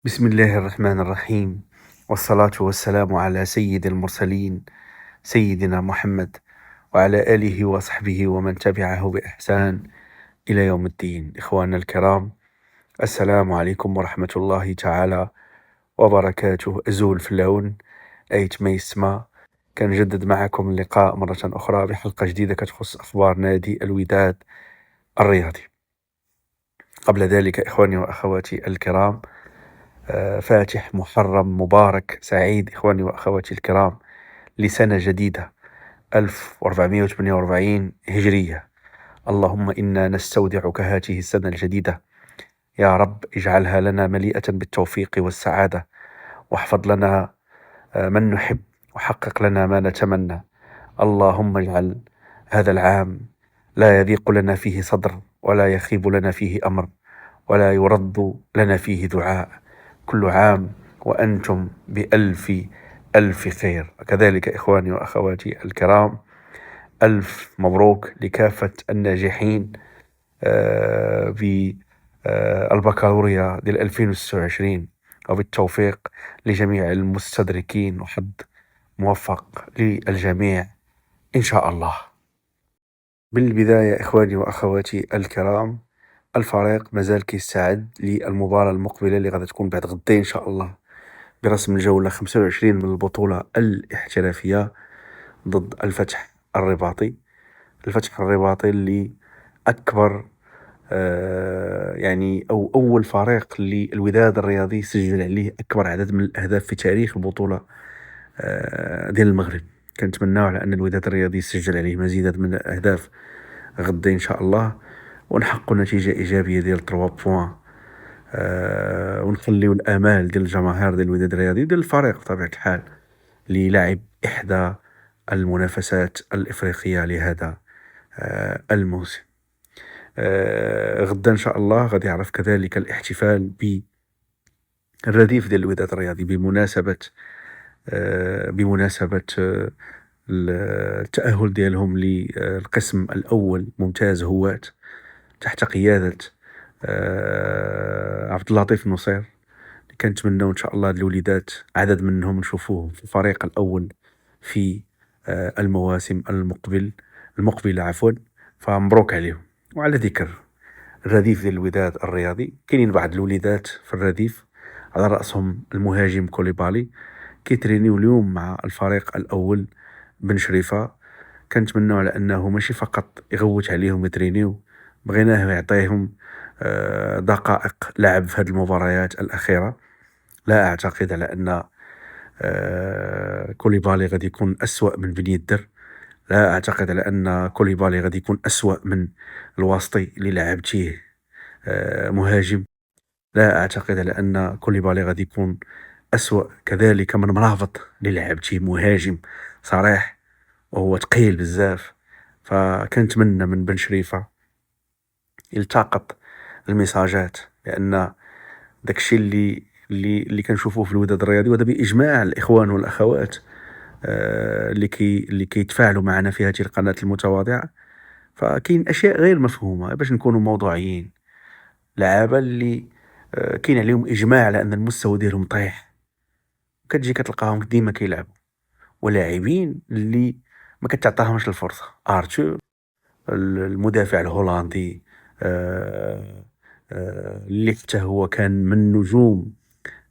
بسم الله الرحمن الرحيم، والصلاة والسلام على سيد المرسلين سيدنا محمد وعلى آله وصحبه ومن تبعه بإحسان إلى يوم الدين. إخواننا الكرام، السلام عليكم ورحمة الله تعالى وبركاته. أزول في اللون أيت ما يسمى. كنجدد معكم اللقاء مرة أخرى بحلقة جديدة كتخص أخبار نادي الوداد الرياضي. قبل ذلك إخواني وأخواتي الكرام، فاتح محرم مبارك سعيد إخواني وأخواتي الكرام لسنة جديدة 1448 هجرية. اللهم إنا نستودعك هذه السنة الجديدة يا رب، اجعلها لنا مليئة بالتوفيق والسعادة، واحفظ لنا من نحب، وحقق لنا ما نتمنى. اللهم اجعل هذا العام لا يضيق لنا فيه صدر، ولا يخيب لنا فيه أمر، ولا يرد لنا فيه دعاء. كل عام وأنتم بألف ألف خير. وكذلك إخواني وأخواتي الكرام، ألف مبروك لكافة الناجحين بالبكالوريا ديال 2026، وبالتوفيق لجميع المستدركين، وحظ موفق للجميع إن شاء الله. بالبداية إخواني وأخواتي الكرام، الفريق مازال كيستعد للمباراة المقبلة اللي غادي تكون بعد غدين إن شاء الله، برسم الجولة 25 من البطولة الاحترافية ضد الفتح الرباطي. الفتح الرباطي اللي أكبر أو أول فريق اللي الوداد الرياضي سجل عليه أكبر عدد من الأهداف في تاريخ البطولة ديال المغرب. كنتمناو على أن الوداد الرياضي يسجل عليه مزيدا من الأهداف غدا إن شاء الله، ونحققوا نتيجة إيجابية ديال 3 بوان، ونخليو الآمال ديال الجماهير ديال الوداد الرياضي ديال الفريق بطبيعة الحال للعب إحدى المنافسات الإفريقية لهذا الموسم. غدا إن شاء الله غادي يعرف كذلك الاحتفال بالرديف ديال الوداد الرياضي بمناسبة التأهل ديالهم للقسم الأول ممتاز هوات تحت قيادة عبد اللطيف النصير. كنتمناو ان شاء الله الوليدات عدد منهم نشوفوهم في الفريق الاول في المواسم المقبله عفوا. فمبروك عليهم. وعلى ذكر الرديف ديال الوداد الرياضي، كاينين بعض الوليدات في الرديف على راسهم المهاجم كوليبالي كيترينيو اليوم مع الفريق الاول بن شريفه. كنتمناو على انه ماشي فقط يغوت عليهم يترينيو، بغيناه يعطيهم دقائق لعب في هذه المباريات الأخيرة. لا أعتقد على أن كوليبالي غادي يكون أسوأ من بن يدر. لا أعتقد على أن كوليبالي غادي يكون أسوأ من الواسطي اللي لعبتيه مهاجم. لا أعتقد على أن كوليبالي غادي يكون أسوأ كذلك من مرافط اللي لعبتيه مهاجم صريح وهو ثقيل بزاف. فكنتمنى من بن شريفة يلتقط الميساجات، لأن داكشي اللي كنشوفوه في الوداد الرياضي، وهذا باجماع الاخوان والاخوات اللي كيتفاعلوا معنا في هذه القناه المتواضعه. فكاين اشياء غير مفهومه باش نكونوا موضوعيين. لعابه اللي كاين عليهم اجماع على ان المستوى ديالهم طايح، كتجي كتلقاهم ديما كيلعبوا. ولاعبين اللي ما كتعطاهمش الفرصه، ارتور المدافع الهولندي اللي حتى هو كان من نجوم،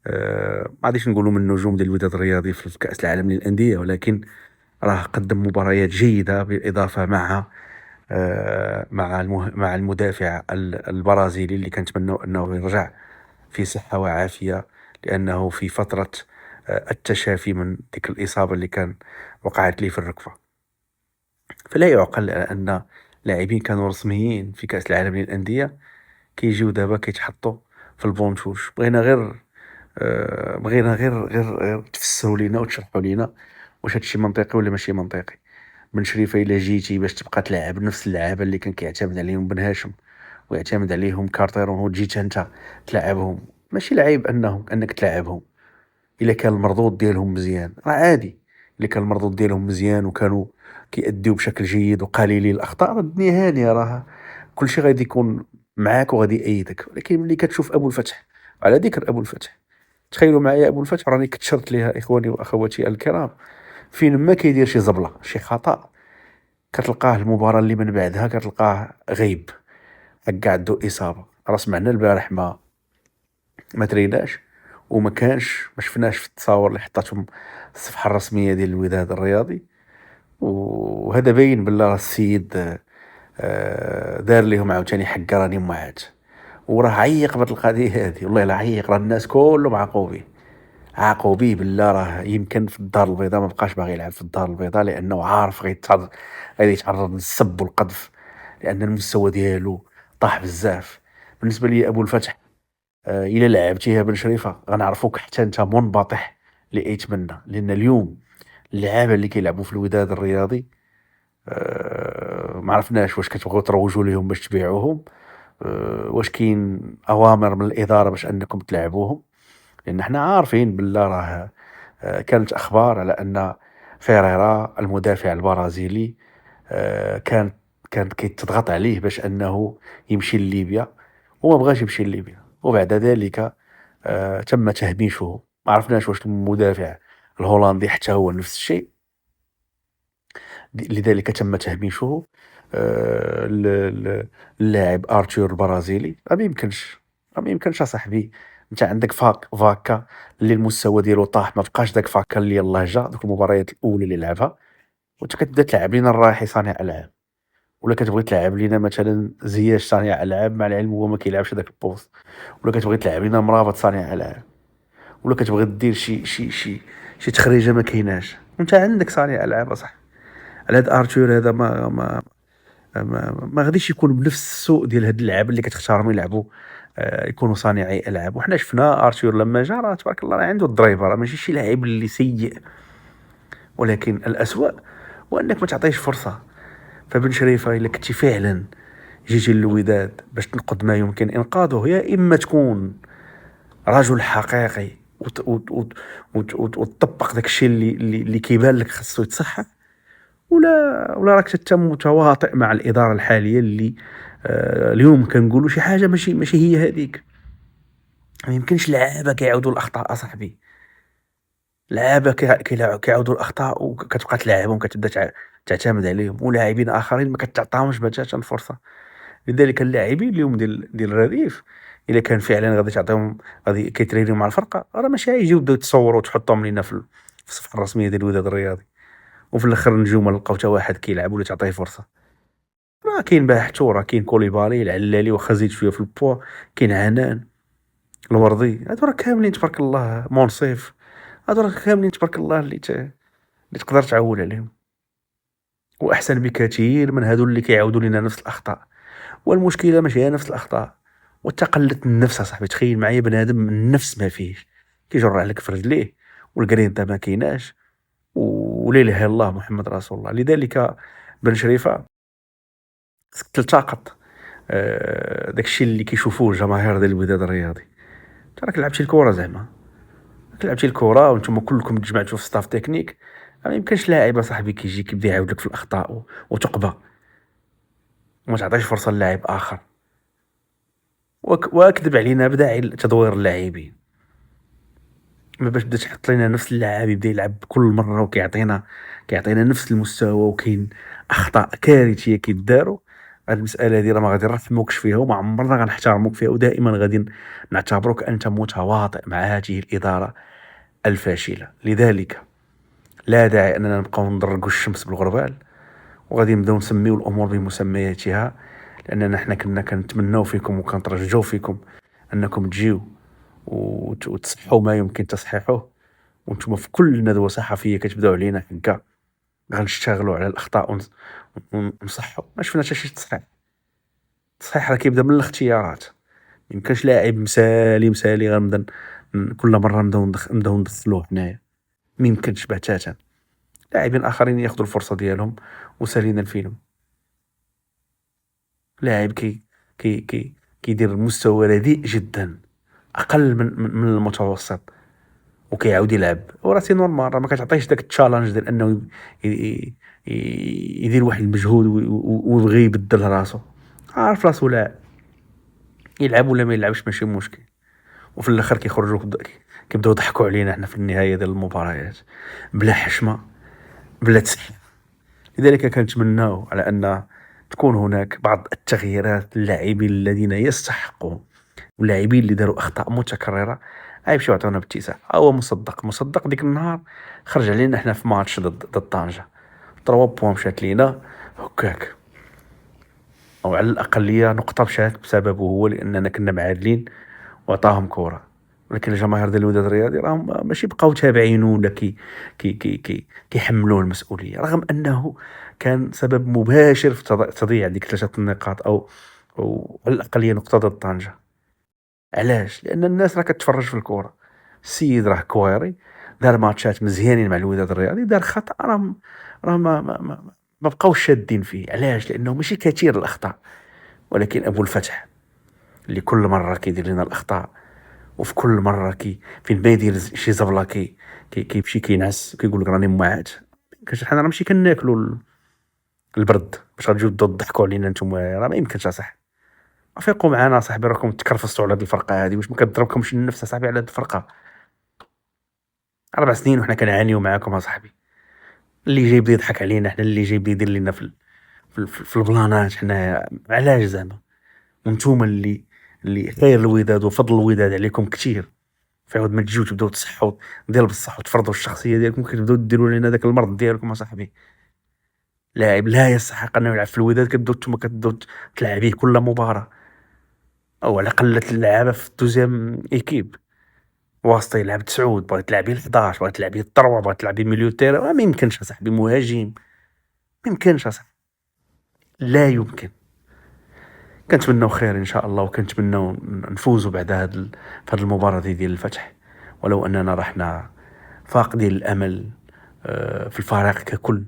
ما غاديش نقولوا من نجوم ديال الوداد الرياضي في كأس العالم للأندية، ولكن راه قدم مباريات جيدة. بالإضافة مع المدافع البرازيلي اللي كنتمنوا أنه يرجع في صحة وعافية، لأنه في فترة التشافي من ديك الإصابة اللي كان وقعت ليه في الركبة. فلا يعقل أن لاعبين كانوا رسميين في كأس العالم للأندية كيجيو دابا كيتحطوا في البونتوش. بغينا غير تفسروا لينا وتشرحوا لينا واش هادشي منطقي ولا ماشي منطقي. بن شريفه الا جيتي باش تبقى تلعب نفس اللعابه اللي كان كيعتمد عليهم بن هاشم ويعتمد عليهم كارتيرون، وجيت انت تلعبهم، ماشي العيب انك تلعبهم. الا كان المردود ديالهم مزيان راه عادي. الا كان المردود ديالهم مزيان وكانوا كيأديو بشكل جيد وقليلي الاخطاء، راه الدنيا هانيه، راه كلشي غادي يكون معاك وغادي يأيدك. ولكن ملي كتشوف ابو الفتح، على ذكر ابو الفتح، تخيلوا معايا ابو الفتح راني كتشرت ليها اخواني واخواتي الكرام، فين ما كيدير شي زبله شي خطا كتلقاه المباراه اللي من بعدها كتلقاه غايب، هكا عندو اصابه. راه سمعنا البارح ما تريناش وما كانش، ما شفناش في التصاور اللي حطاتهم الصفحه الرسميه ديال الوداد الرياضي. وهذا باين بلا راه السيد دار ليهم عاوتاني حكا راني معاد، وراه عيق بهاد القضيه هادي، والله الا عيق، راه الناس كلهم عاقوا بيه بلا راه يمكن في الدار البيضاء ما بقاش باغي يلعب في الدار البيضاء، لانه عارف غادي يتعرض للسب والقذف، لان المستوى ديالو طاح بزاف. بالنسبه لي ابو الفتح، الا لعبتيها بن شريفه غنعرفوك حتى انت منبطح لايتمنى، لان اليوم اللعابه اللي كيلعبوا في الوداد الرياضي ما عرفناش واش كتبغيو تروجوا ليهم باش تبيعوهم، واش كاين اوامر من الاداره باش انكم تلعبوهم، لان حنا عارفين بلا راه كانت اخبار على ان فيريرا المدافع البرازيلي كانت كيتضغط عليه باش انه يمشي لليبيا، وما بغاش يمشي لليبيا، وبعد ذلك تم تهميشه. ما عرفناش واش المدافع الهولندي حتى هو نفس الشيء، لذلك تم تهميشه. اللاعب ارتور البرازيلي ما يمكنش اصاحبي. انت عندك فاكا اللي المستوى ديالو طاح، ما بقاش داك فاكا اللي يلاه جا دوك المباريات الاولى اللي لعبها، وانت كتبدا تلعب لينا الرايحي صانع العاب، ولا كتبغي تلعب لينا مثلا زياش صانع العاب، مع العلم هو ما كيلعبش داك البوست، ولا كتبغي تلعب لينا مرابط صانع العاب، ولا كتبغي دير شي تخريجه ما كايناش، وانت عندك صانع العاب اصاحبي. على هاد ارتور هذا ما غاديش يكون بنفس السوء ديال هاد اللعابه اللي كتختارهم يلعبوا يكونوا صانعي العاب. وحنا شفنا ارتور لما جا راه تبارك الله راه عنده الدريفه، راه ماشي شي لاعب اللي سيء، ولكن الاسوأ هو انك ما تعطيش فرصه. فبن شريفه الا كنتي فعلا جيتي للوداد باش تنقذ ما يمكن انقاذه، يا اما تكون رجل حقيقي وتطبق داك الشيء اللي كيبان لك خاصو يتصحح، ولا راك تتم متواطئ مع الاداره الحاليه اللي اليوم كنقولوا شي حاجه ماشي هي هذيك. ما يمكنش لعابه كيعاودوا الاخطاء اصاحبي، لعابه كيعاودوا الاخطاء وكتبقى تلعبهم، كتبدا تعتمد عليهم، ولاعبين اخرين ما كتعطاهمش بتاتا فرصه. لذلك اللاعبين اليوم ديال الرديف الا كان فعلا غادي تعطيهم، غادي كيترينيو مع الفرقه، راه ماشي غيجيو يبداو يتصوروا وتحطهم لينا في الصفحه الرسميه ديال الوداد الرياضي، وفي الاخر النجوم لقاو حتى واحد كيلعب ولا تعطيه فرصه. راه كاين باحتو، راه كاين كوليبالي العلالي واخا زيد شويه في البوا، كاين عنان الوردي، هادو راه كاملين تبارك الله منصف، هادو راه كاملين تبارك الله اللي تقدر تعول عليهم، واحسن بكثير من هادو اللي كيعاودوا لنا نفس الاخطاء. والمشكله ماشي هي نفس الاخطاء، وتقلت النفس اصاحبي. تخيل معايا بنادم النفس ما فيهش، كيجرع لك في رجليه والقرينطه ما كايناش، ولا اله الا الله محمد رسول الله. لذلك بن شريفه خصك تلتقط داكشي اللي كيشوفوه الجماهير ديال الوداد الرياضي. انت راك لعبتي الكره زعما، راك لعبتي الكره وانتم كلكم تجمعتوا في ستاف تكنيك، ما يمكنش لاعب صاحبي كيجي كيبدا يعاود لك في الاخطاء وتقبى وما تعطيش فرصه للاعب اخر. واكذب علينا بدا تدوير اللاعبين، ما باش بدا تحط لنا نفس اللاعب يبدا يلعب كل مره كيعطينا نفس المستوى، وكاين اخطاء كارثيه كيداروا. هاد المساله هادي راه ما غادي نرحموكش فيها، وما عمرنا غنحترموك فيها، ودائما غادي نعتبروك انت متواطئ مع هذه الاداره الفاشله. لذلك لا داعي اننا نبقاو ندرقوا الشمس بالغربال، وغادي نبداو نسميو الامور بمسمياتها، لاننا حنا كنا كنتمناو فيكم وكنترجاو فيكم انكم تجيو وتصحوا ما يمكن تصحيحه، وانتم في كل ندوه صحفيه كتبداو علينا هكا غنشتغلوا على الاخطاء ونصحوا. ما شفنا حتى شي تصحيح. التصحيح راه كيبدا من الاختيارات، ما يمكنش لاعب مسالي غنبدا كل مره نبداو ندخلوه حنايا، ما يمكنش بتاتا. لاعبين اخرين ياخذوا الفرصه ديالهم وسالينا الفيلم. لاعب كيدير مستوى رديء جدا، اقل من المتوسط، وكيعاود يلعب، وراه سي نورمال، راه ما كتعطيش داك التشالنج ديال انه يدير واحد المجهود ويبغي يبدل راسو. عارف راسو لا يلعب ولا ما يلعبش ماشي مشكل، وفي الاخر كيبداو يضحكوا علينا حنا في النهايه ديال المباريات بلا حشمه بلا تسحيب. لذلك كنتمناو على ان تكون هناك بعض التغييرات للاعبين الذين يستحقون، واللاعبين اللي داروا اخطاء متكرره غيمشيو يعطيونا باتساع. هو مصدق ديك النهار خرج علينا حنا في ماتش ضد طنجه 3 بوان مشات لينا هكاك، او على الاقليه نقطه مشات بسببه هو، لاننا كنا معادلين وعطاهم كره. ولكن الجماهير ديال الوداد الرياضي راهم ماشي بقاو تابعينه ولا كيحملوه المسؤوليه، رغم انه كان سبب مباشر في تضييع ديك 3 النقاط او على الاقليه نقطه ضد طنجه. علاش؟ لان الناس راه كتفرج في الكره. السيد راه كويري دار ماتشات مزيانين مع الوداد الرياضي، دار خطا راه ما بقاوش شادين فيه. علاش؟ لانه ماشي كثير الاخطاء، ولكن ابو الفتح اللي كل مره كيدير لنا الاخطاء، وفي كل مره فين ما يدير شي زبله كيمشي كينعس كيقول لك راني معات. حنا راه ماشي كناكلوا البرد باش غتجيو تضحكوا علينا نتوما، راه ما يمكنش اصاحبي. افيقوا معانا اصاحبي، راكم تكرفصتوا على هاد الفرقه هادي، واش ما كضربكمش النفس اصاحبي على هاد الفرقه؟ 4 سنين وحنا كنعانيو معاكم اصاحبي. اللي جاي يبدا يضحك علينا حنا، اللي جاي يبدا يدير لنا في البلانات حنايا. علاش زعما؟ وانتوما اللي خير الوداد وفضل الوداد عليكم كتير، فعاود ما تجيو تبداو تصحوا ديال بصح وتفرضوا الشخصيه ديالكم، كتبداو ديروا لنا داك المرض ديالكم اصاحبي. لاعب لا يستحق انه يلعب في الوداد كتبداو نتوما كتبداو تلعبيه كل مباراه، او على قله اللعابه في الدوزيام ايكيب. واسطه يلعب 9، بغيت تلعبيه 11، بغيت تلعبيه 3، بغيت تلعبيه ميليو تيرا، ما يمكنش اصاحبي. مهاجم ما يمكنش اصاحبي، لا يمكن. كنتمناو خير ان شاء الله، وكنتمناو نفوزوا بعد في هذه المباراه ديال الفتح، ولو اننا رحنا فاقدين الامل في الفريق ككل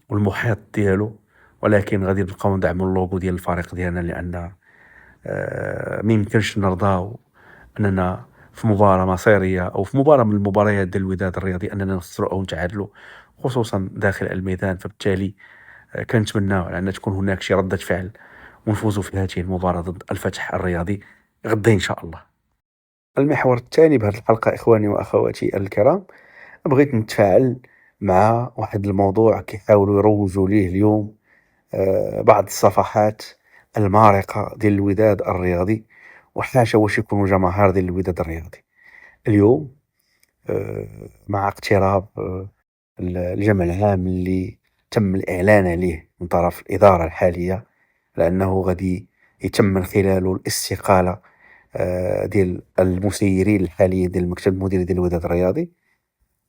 والمحيط ديالو. ولكن غادي نبقاو ندعموا اللوغو ديال الفريق ديالنا، لان ما يمكنش نرضاو اننا في مباراه مصيريه او في مباراه من المباريات ديال الوداد الرياضي اننا نخسروا او نتعادلوا، خصوصا داخل الميدان. فبالتالي كنتمناو على ان تكون هناك شي رده فعل ونفوزوا في هذه المباراه ضد الفتح الرياضي غدا ان شاء الله. المحور الثاني بهذه الحلقه اخواني واخواتي الكرام، بغيت نتفاعل مع واحد الموضوع كيحاولوا يروجوا ليه اليوم بعض الصفحات المارقة ديال الوداد الرياضي، وحاشا واش يكونوا جماهير ديال الوداد الرياضي. اليوم مع اقتراب الجمع العام اللي تم الإعلان عليه من طرف الإدارة الحالية، لأنه غادي يتم من خلاله الاستقالة ديال المسيرين الحاليين ديال المكتب المديري ديال الوداد الرياضي.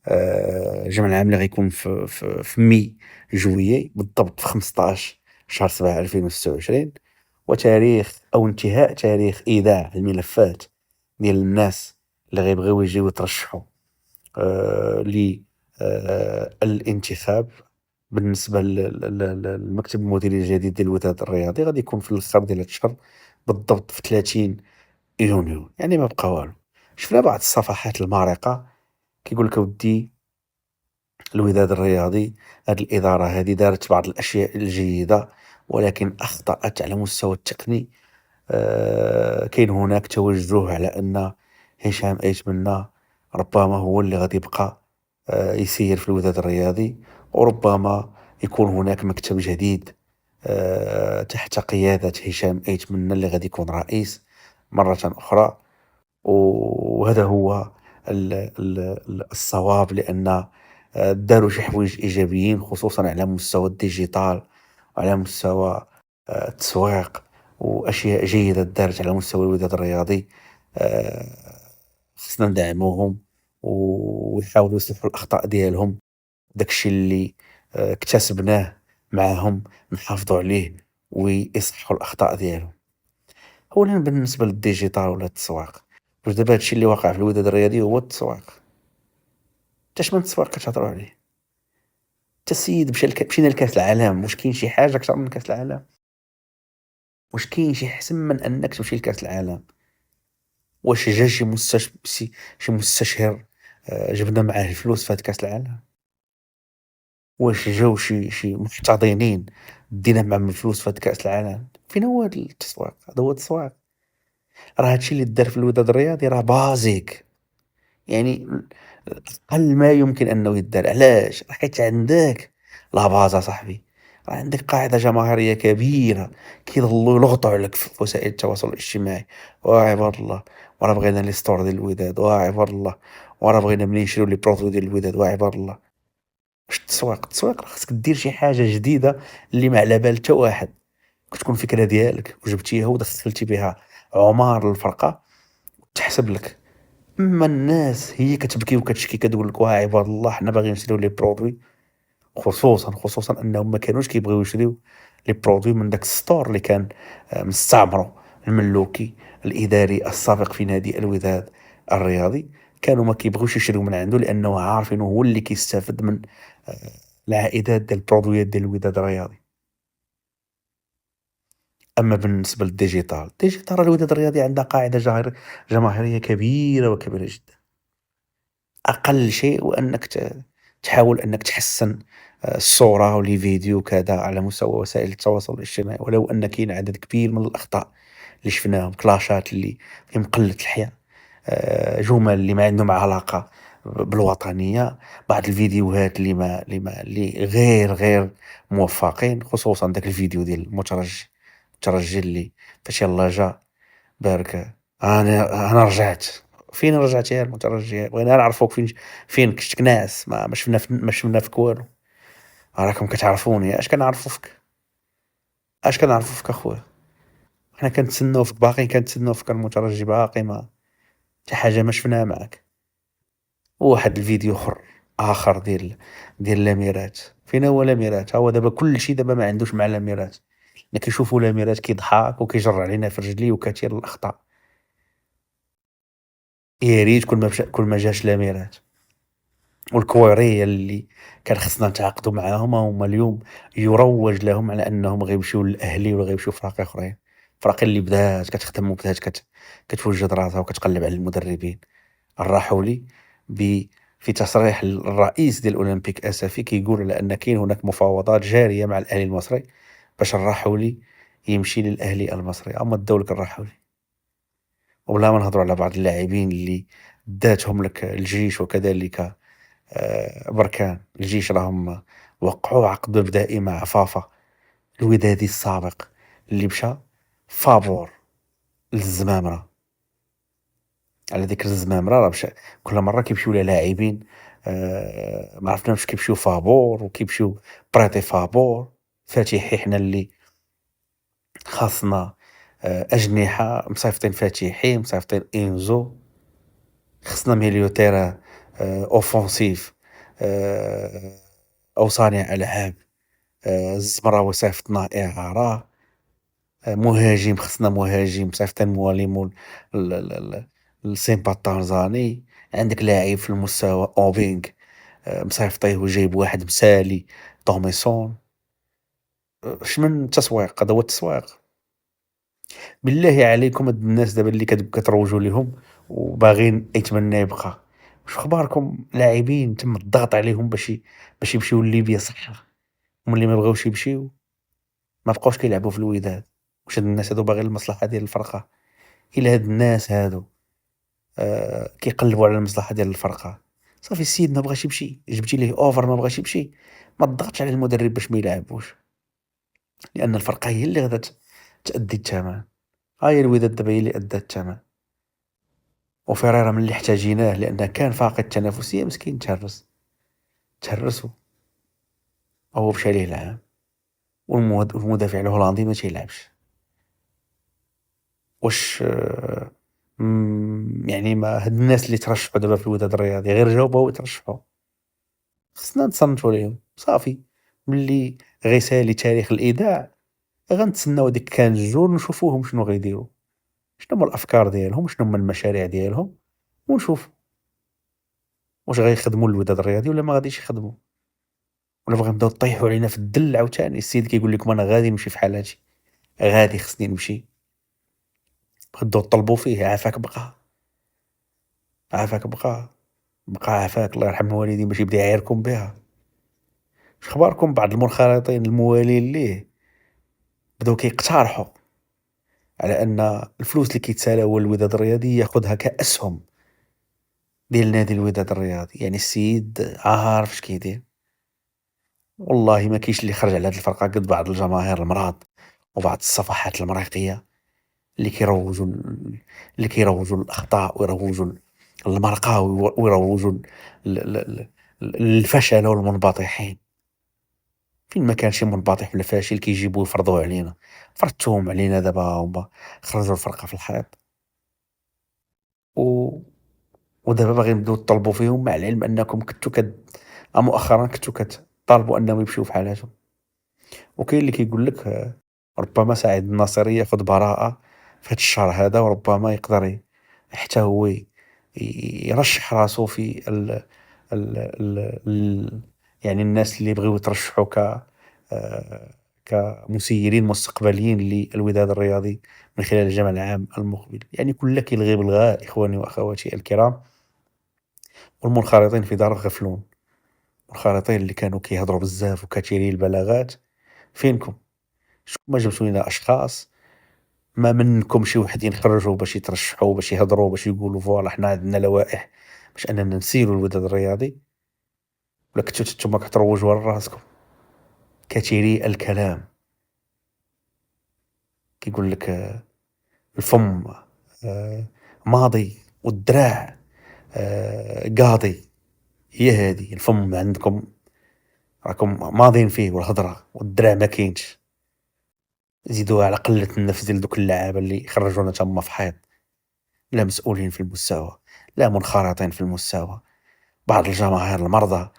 الجمع العام اللي غيكون في مي جويي بالضبط، في 15 شهر 7 2026، وتاريخ او انتهاء تاريخ ايداع الملفات ديال الناس اللي غيبغيو يجيو يترشحوا للانتخاب بالنسبه للمكتب المديري الجديد ديال الوداد الرياضي. غادي يكون في الاخر ديال هاد الشهر بالضبط في 30 يونيو، يعني ما بقى والو. شفنا بعض الصفحات المارقه كيقول لك اودي الوداد الرياضي، هاد الإدارة هادي دارت بعض الأشياء الجيدة ولكن أخطأت على مستوى التقني. كاين هناك توجه على أن هشام أيتمنى ربما هو اللي غادي يبقى يسير في الوداد الرياضي، وربما يكون هناك مكتب جديد تحت قيادة هشام أيتمنى اللي غادي يكون رئيس مرة أخرى. وهذا هو الصواب، لأن داروا شي حوايج إيجابيين خصوصا على مستوى الديجيتال وعلى مستوى التسويق، وأشياء جيدة دارت على مستوى الوداد الرياضي. آه، خصنا ندعموهم ويحاولوا يصلحوا الأخطاء ديالهم. داكشي اللي اكتسبناه معاهم نحافظوا عليه ويصلحوا الأخطاء ديالهم. اولا بالنسبه للديجيتال ولا التسويق، واش دابا هادشي اللي واقع في الوداد الرياضي هو التسويق؟ حتى من التسويق كتهضروا عليه؟ حتى السيد مشينا لكاس العالم، واش كاين شي حاجه اكثر من كاس العالم؟ واش كاين شي احسن من انك تمشي لكاس العالم؟ واش جا شي مستشهر جبنا معاه الفلوس في هاد كاس العالم؟ واش جاو شي محتضنين دينا معاهم الفلوس في هاد كاس العالم؟ فين هو هاد التسويق؟ هذا هو التسويق. راه هادشي اللي دار في الوداد الرياضي راه بازيك، يعني أقل ما يمكن أنه يدار. علاش؟ حيت عندك لا باز أصاحبي، راه عندك قاعدة جماهيرية كبيرة كيضلوا يلغطوا عليك في وسائل التواصل الاجتماعي، وعباد الله وراه بغينا لي ستور ديال الوداد، وعباد الله وراه بغينا ملي نشريو لي برودوي ديال الوداد، وعباد الله. واش التسويق؟ التسويق راه خاصك دير شي حاجة جديدة اللي ما على بال حتى واحد، كتكون فكرة ديالك وجبتيها ودخلتي بها عمار للفرقة تحسب لك. أما الناس هي كتبكي وكتشكي كتقول لك واه عباد الله حنا باغيين نشريو لي برودوي، خصوصًا أنهم ما كانوش كيبغيو يشريو لي برودوي من داك الستور اللي كان مستعمرو الملوكي الإداري السابق في نادي الوداد الرياضي، كانوا ما كيبغيوش يشريو من عنده لأنه عارفينه هو اللي كيستافد من آآ العائدات ديال البرودويات ديال الوداد الرياضي. أما بالنسبة للديجيتال، الديجيتال راه الوداد الرياضي عندها قاعدة جماهيرية كبيرة وكبيرة جدًا. أقل شيء هو أنك تحاول أنك تحسّن الصورة ولي فيديو كذا على مستوى وسائل التواصل الاجتماعي، ولو أن كاين عدد كبير من الأخطاء اللي شفناهم، كلاشات اللي فيهم قلة الحياء، جُمل اللي ما عندهم علاقة بالوطنية، بعض الفيديوهات اللي غير موفّقين، خصوصًا داك الفيديو ديال المترجي اللي فاش يلاه جا بارك أنا رجعت. فين رجعت يا المترجي؟ بغينا نعرفوك فين كنت ناعس ما شفنا فيك والو، راكم كتعرفوني، اش كنعرفو فيك اخويا؟ حنا كنتسناو فيك باقيين كنتسناو فيك المترجي باقي ما حتى حاجة ما شفناها معاك. وواحد الفيديو آخر ديال لاميرات، فين هو لاميرات؟ ها هو دابا كلشي دابا ما عندوش مع لاميرات، ملي كيشوفوا لاميرات كيضحك وكيجر علينا في رجليه وكيتير الأخطاء. يا ريت كون ما جاش لاميرات. والكوارية اللي كان خصنا نتعاقدوا معاهم هما اليوم يروج لهم على انهم غيمشيو للاهلي ولا غيمشيو فراقي اخرين، فراقي اللي بدات كتخدم وبدات كتوجد راسها وكتقلب على المدربين. الراحولي في تصريح الرئيس ديال الاولمبيك اسفي كيقول على ان كاين هناك مفاوضات جاريه مع الاهلي المصري باش الراحولي يمشي للاهلي المصري. اما الدولك الراحولي، وبلا ما نهضروا على بعض اللاعبين اللي داتهم لك الجيش وكذلك بركان الجيش راهم وقعوا عقد مبدئي مع فافا الودادي السابق اللي مشى فابور للزمامرة. على ذكر الزمامرة راه مشى كل مرة كيمشيو لها لاعبين ما عرفناش كيمشيو فابور وكيمشيو بريطي فابور. فاتحي حنا اللي خاصنا أجنحة مصيفطين فاتحي مصيفطين إنزو، خصنا ميليو تيران أوفونسيف أو صانع ألعاب. الزمراوي صيفطنا إعارة. مهاجم خصنا مهاجم مصيفطين مواليمو لسيمبا التنزاني. عندك لاعب في المستوى أوبينغ مصيفطيه وجايب واحد مسالي توميسون. اش من تسويق؟ هذا هو التسويق؟ بالله عليكم هاد الناس دابا اللي كتروجوا ليهم وباغيين يتمنى يبقى، واش اخباركم لاعبين تم الضغط عليهم باش يمشيو لليبيا صحة، وملي ما بغاوش يمشيو ما بقاوش كيلعبوا في الوداد؟ واش هاد الناس هادو باغيين المصلحة ديال الفرقة؟ إلا هاد الناس هادو كيقلبوا على المصلحة ديال الفرقة، صافي السيد ما بغاش يمشي، جبتي ليه اوفر ما بغاش يمشي، ما تضغطش على المدرب باش ما يلعبوش، لأن الفرقة هي اللي غادا تأدي الثمن. ها هي الوداد دابا هي اللي أدات الثمن. وفيريرا ملي احتاجيناه لأنه كان فاقد التنافسية مسكين تهرس وهو مشى ليه العام. والمدافع الهولندي ما تيلعبش. واش يعني ما هاد الناس اللي ترشحوا دابا في الوداد الرياضي غير جاو بغاو يترشحوا، خصنا نتصنتوا ليهم صافي. ملي غيسالي تاريخ الإيداع غنتسناو ديك كان الجور نشوفوهم شنو غيديروا، شنو هما الأفكار ديالهم، شنو هما المشاريع ديالهم، ونشوف واش غيخدموا للوداد الرياضي ولا ما غاديش يخدموا. ولا بغا نبداو طيحوا علينا في الدل عاوتاني. السيد كيقول لكم أنا غادي نمشي في حالاتي، غادي خصني نمشي، غداو طلبوا فيه عافاك بقى، عافاك بقى عافاك الله يرحم الوالدين باش يبدا يعايركم بها. واش اخباركم بعض المنخرطين الموالين ليه بداو كيقترحوا على ان الفلوس اللي كيتسالاو الوداد الرياضي ياخذها كاسهم ديال نادي الوداد الرياضي، يعني السيد عارف اش كيدير. والله ما كاينش اللي خرج على هاد الفرقة قد بعض الجماهير المراض وبعض الصفحات المريقية اللي كيروجوا للأخطاء ويروجوا للمرقة ويروجوا للفشل والمنبطحين. فين ما كان شي منبطح ولا فاشل كيجيبوه يفرضوه علينا، فرضتوهم علينا دابا هما خرجوا الفرقة في الحيط، و ودابا باغيين نبداو نطلبوا فيهم مع العلم أنكم كنتو مؤخرا كنتو كتطالبوا أنهم يمشيو بحالاتهم. وكاين اللي كيقول لك ربما سعيد الناصري ياخذ براءة في هاد الشهر هذا، وربما يقدر حتى هو يرشح راسو في ال يعني الناس اللي بغيو يترشحوا كمسيرين مستقبليين للوداد الرياضي من خلال الجمع العام المقبل. يعني كل كيلغي بالغاء إخواني وأخواتي الكرام، والمنخرطين في دار غفلون، المنخرطين اللي كانوا كيهضروا بزاف وكثيري البلاغات. فينكم؟ ما جبتوا لنا أشخاص، ما منكم شي وحدين خرجوا باش يترشحوا، باش يهضروا، باش يقولوا فوالا حنا عندنا لوائح باش أننا نسيروا الوداد الرياضي، ولا كنتو نتوما كتروجوا لراسكم كثيري الكلام. كيقول لك الفم ماضي والدراع قاضي. هي هذه الفم عندكم راكم ماضيين فيه والهضرة، والدراع ما كاينش. زيدوا على قلة النفس ديال دوك اللعابة اللي خرجونا تما في حيط، لا مسؤولين في المستوى، لا منخرطين في المستوى. بعض الجماهير المرضى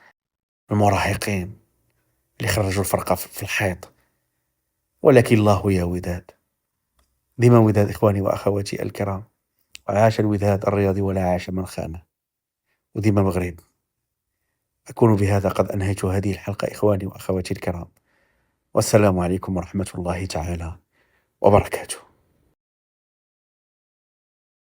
المراهقين اللي خرجوا الفرقة في الحيط. ولكن الله يا وداد، ديما وداد إخواني وأخواتي الكرام، عاش الوداد الرياضي ولا عاش من خانه، وديما مغرب. أكون بهذا قد أنهيت هذه الحلقة إخواني وأخواتي الكرام، والسلام عليكم ورحمة الله تعالى وبركاته.